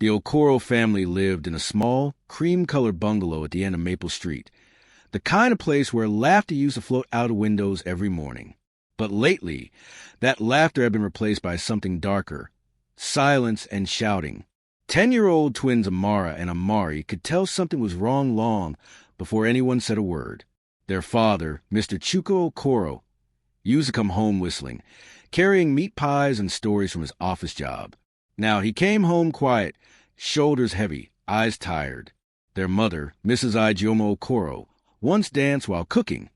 The Okorie family lived in a small, cream-colored bungalow at the end of Maple Street, the kind of place where laughter used to float out of windows every morning. But lately, that laughter had been replaced by something darker, silence and shouting. 10-year-old twins Amara and Amari could tell something was wrong long before anyone said a word. Their father, Mr. Chief Okorie, used to come home whistling, carrying meat pies and stories from his office job. Now he came home quiet, shoulders heavy, eyes tired. Their mother, Mrs. Ijeoma Okorie, once danced while cooking,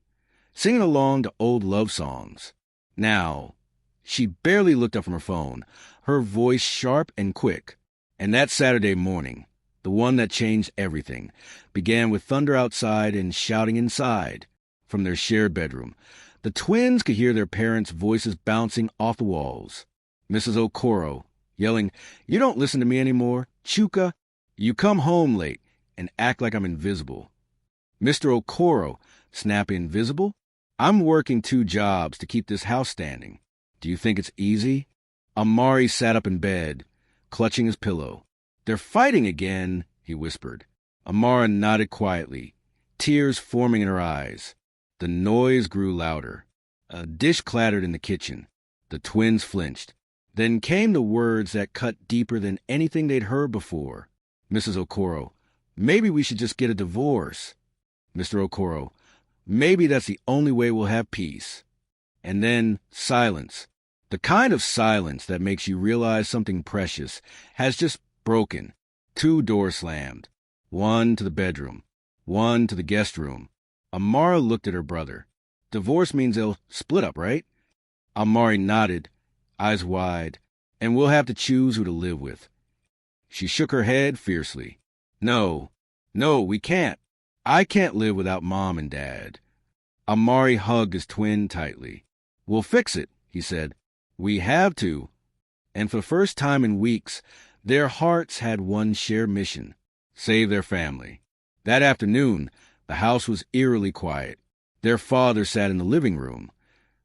singing along to old love songs. Now, she barely looked up from her phone, her voice sharp and quick. And that Saturday morning, the one that changed everything, began with thunder outside and shouting inside. From their shared bedroom, the twins could hear their parents' voices bouncing off the walls. Mrs. Okorie yelling, "You don't listen to me anymore. Nsukka, you come home late and act like I'm invisible." Mr. Okorie snapping, "Invisible? I'm working 2 jobs to keep this house standing. Do you think it's easy?" Amari sat up in bed, clutching his pillow. "They're fighting again," he whispered. Amara nodded quietly, tears forming in her eyes. The noise grew louder. A dish clattered in the kitchen. The twins flinched. Then came the words that cut deeper than anything they'd heard before. Mrs. Okorie, "Maybe we should just get a divorce." Mr. Okorie, "Maybe that's the only way we'll have peace." And then silence. The kind of silence that makes you realize something precious has just broken. 2 doors slammed. One to the bedroom. One to the guest room. Amara looked at her brother. "Divorce means they'll split up, right?" Amari nodded, eyes wide. "And we'll have to choose who to live with." She shook her head fiercely. No, we can't. I can't live without Mom and Dad." Amari hugged his twin tightly. "We'll fix it," he said. "We have to." And for the first time in weeks, their hearts had one shared mission: save their family. That afternoon, the house was eerily quiet. Their father sat in the living room,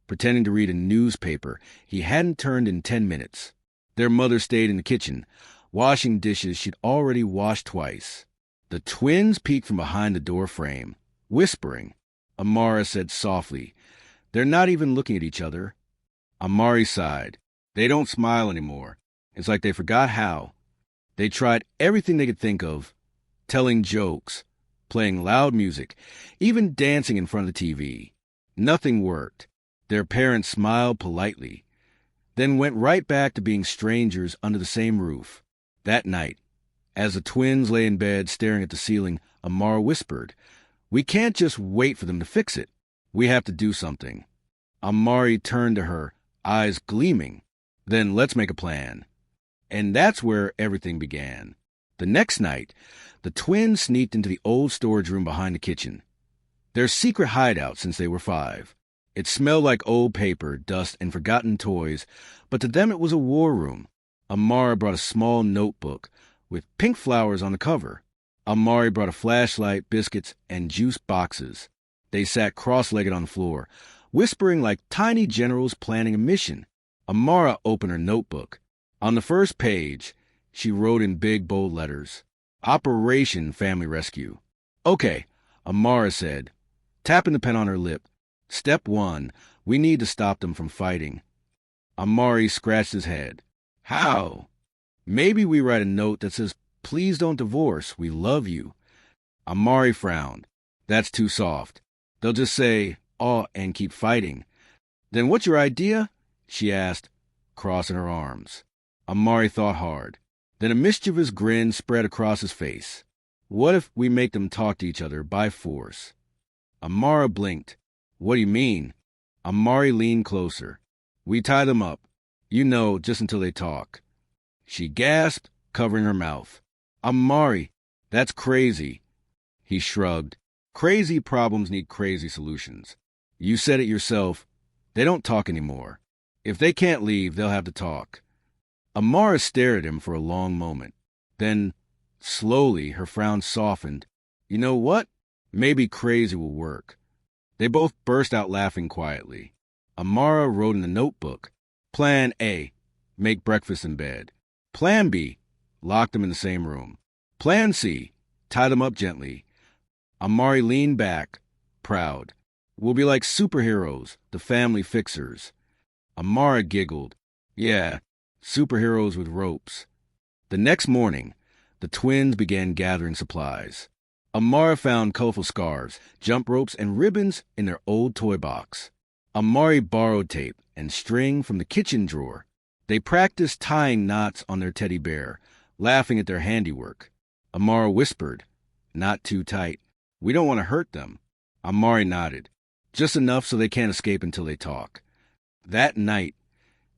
pretending to read a newspaper he hadn't turned in 10 minutes. Their mother stayed in the kitchen, washing dishes she'd already washed twice. The twins peeked from behind the door frame, whispering. Amara said softly, "They're not even looking at each other." Amari sighed. "They don't smile anymore. It's like they forgot how. They tried everything they could think of, telling jokes, playing loud music, even dancing in front of the TV. Nothing worked. Their parents smiled politely, then went right back to being strangers under the same roof. That night, as the twins lay in bed staring at the ceiling, Amara whispered, "We can't just wait for them to fix it. We have to do something." Amari turned to her, eyes gleaming. "Then let's make a plan." And that's where everything began. The next night, the twins sneaked into the old storage room behind the kitchen, their secret hideout since they were 5. It smelled like old paper, dust, and forgotten toys, but to them it was a war room. Amara brought a small notebook with pink flowers on the cover. Amari brought a flashlight, biscuits, and juice boxes. They sat cross-legged on the floor, whispering like tiny generals planning a mission. Amara opened her notebook. On the first page, she wrote in big, bold letters, "Operation Family Rescue." "Okay," Amara said, tapping the pen on her lip. "Step 1, we need to stop them from fighting." Amari scratched his head. "How?" "Maybe we write a note that says, 'Please don't divorce, we love you.'" Amari frowned. "That's too soft. They'll just say, 'Oh,' and keep fighting." "Then what's your idea?" she asked, crossing her arms. Amari thought hard. Then a mischievous grin spread across his face. "What if we make them talk to each other by force?" Amara blinked. "What do you mean?" Amari leaned closer. "We tie them up. You know, just until they talk." She gasped, covering her mouth. "Amari, that's crazy." He shrugged. "Crazy problems need crazy solutions. You said it yourself. They don't talk anymore. If they can't leave, they'll have to talk." Amara stared at him for a long moment. Then, slowly, her frown softened. "You know what? Maybe crazy will work." They both burst out laughing quietly. Amara wrote in the notebook, "Plan A, make breakfast in bed. Plan B, locked them in the same room. Plan C, tie them up gently. Amari leaned back, proud. We'll be like superheroes, the family fixers. Amara giggled. Yeah, superheroes with ropes. The next morning, the twins began gathering supplies. Amara found colorful scarves, jump ropes, and ribbons in their old toy box. Amari borrowed tape and string from the kitchen drawer. They practiced tying knots on their teddy bear, laughing at their handiwork. Amara whispered, "Not too tight. We don't want to hurt them." Amari nodded, just enough so they can't escape until they talk. That night,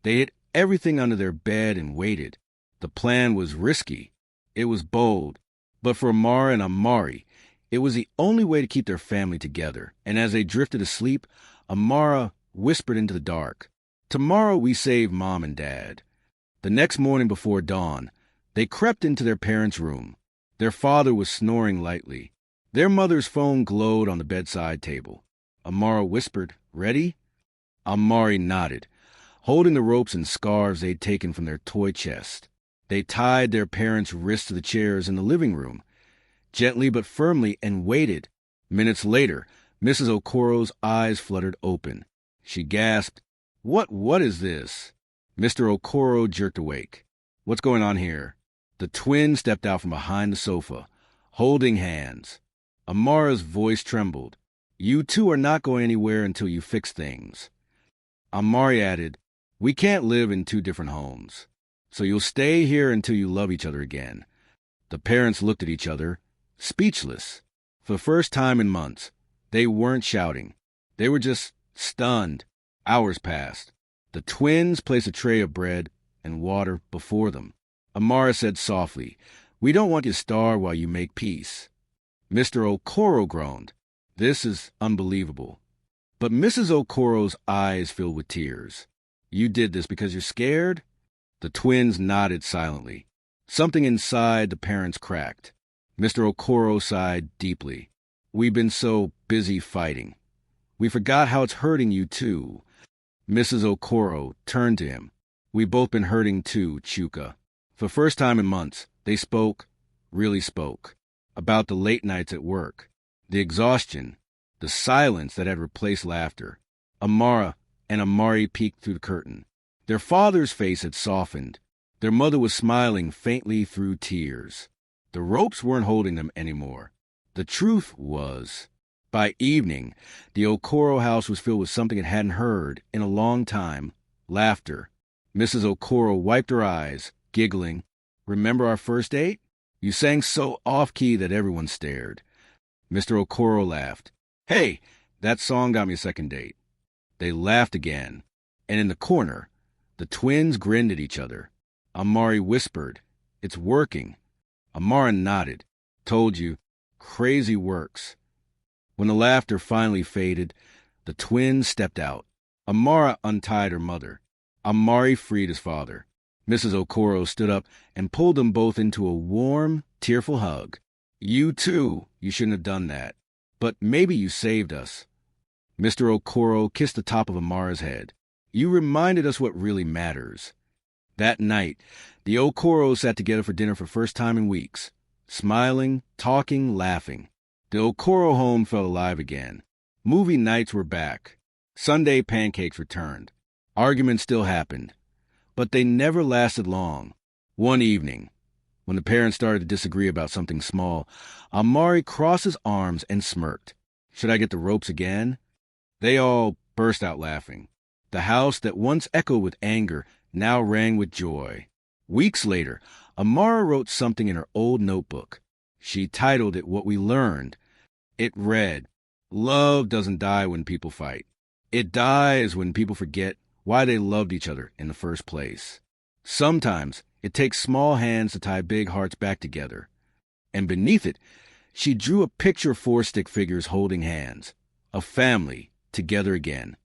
they hid everything under their bed and waited. The plan was risky. It was bold. But for Amara and Amari, it was the only way to keep their family together. And as they drifted asleep, Amara whispered into the dark, "Tomorrow we save Mom and Dad." The next morning before dawn, they crept into their parents' room. Their father was snoring lightly. Their mother's phone glowed on the bedside table. Amara whispered, "Ready?" Amari nodded, holding the ropes and scarves they'd taken from their toy chest. They tied their parents' wrists to the chairs in the living room, gently but firmly, and waited. Minutes later, Mrs. Okorie's eyes fluttered open. She gasped, What is this?" Mr. Okorie jerked awake. "What's going on here?" The twins stepped out from behind the sofa, holding hands. Amara's voice trembled. "You two are not going anywhere until you fix things." Amari added, "We can't live in two different homes. So you'll stay here until you love each other again." The parents looked at each other, speechless. For the first time in months, they weren't shouting. They were just stunned. Hours passed. The twins placed a tray of bread and water before them. Amara said softly, "We don't want you to starve while you make peace." Mr. Okorie groaned. "This is unbelievable." But Mrs. Okorie's eyes filled with tears. "You did this because you're scared?" The twins nodded silently. Something inside the parents cracked. Mr. Okorie sighed deeply. "We've been so busy fighting. We forgot how it's hurting you, too." Mrs. Okorie turned to him. "We've both been hurting, too, Nsukka." For the first time in months, they spoke, really spoke, about the late nights at work, the exhaustion, the silence that had replaced laughter. Amara and Amari peeked through the curtain. Their father's face had softened. Their mother was smiling faintly through tears. The ropes weren't holding them anymore. The truth was, by evening, the Okorie house was filled with something it hadn't heard in a long time, laughter. Mrs. Okorie wiped her eyes, giggling. "Remember our first date? You sang so off-key that everyone stared." Mr. Okorie laughed. "Hey, that song got me a second date." They laughed again, and in the corner, the twins grinned at each other. Amari whispered, "It's working." Amara nodded. "Told you, crazy works." When the laughter finally faded, the twins stepped out. Amara untied her mother. Amari freed his father. Mrs. Okorie stood up and pulled them both into a warm, tearful hug. "You too. You shouldn't have done that. But maybe you saved us." Mr. Okorie kissed the top of Amara's head. "You reminded us what really matters." That night, the Okories sat together for dinner for the first time in weeks, smiling, talking, laughing. The Okorie home felt alive again. Movie nights were back. Sunday pancakes returned. Arguments still happened, but they never lasted long. One evening, when the parents started to disagree about something small, Amari crossed his arms and smirked. "Should I get the ropes again?" They all burst out laughing. The house that once echoed with anger now rang with joy. Weeks later, Amara wrote something in her old notebook. She titled it What We Learned. It read, "Love doesn't die when people fight. It dies when people forget why they loved each other in the first place. Sometimes it takes small hands to tie big hearts back together." And beneath it, she drew a picture of four stick figures holding hands, a family together again.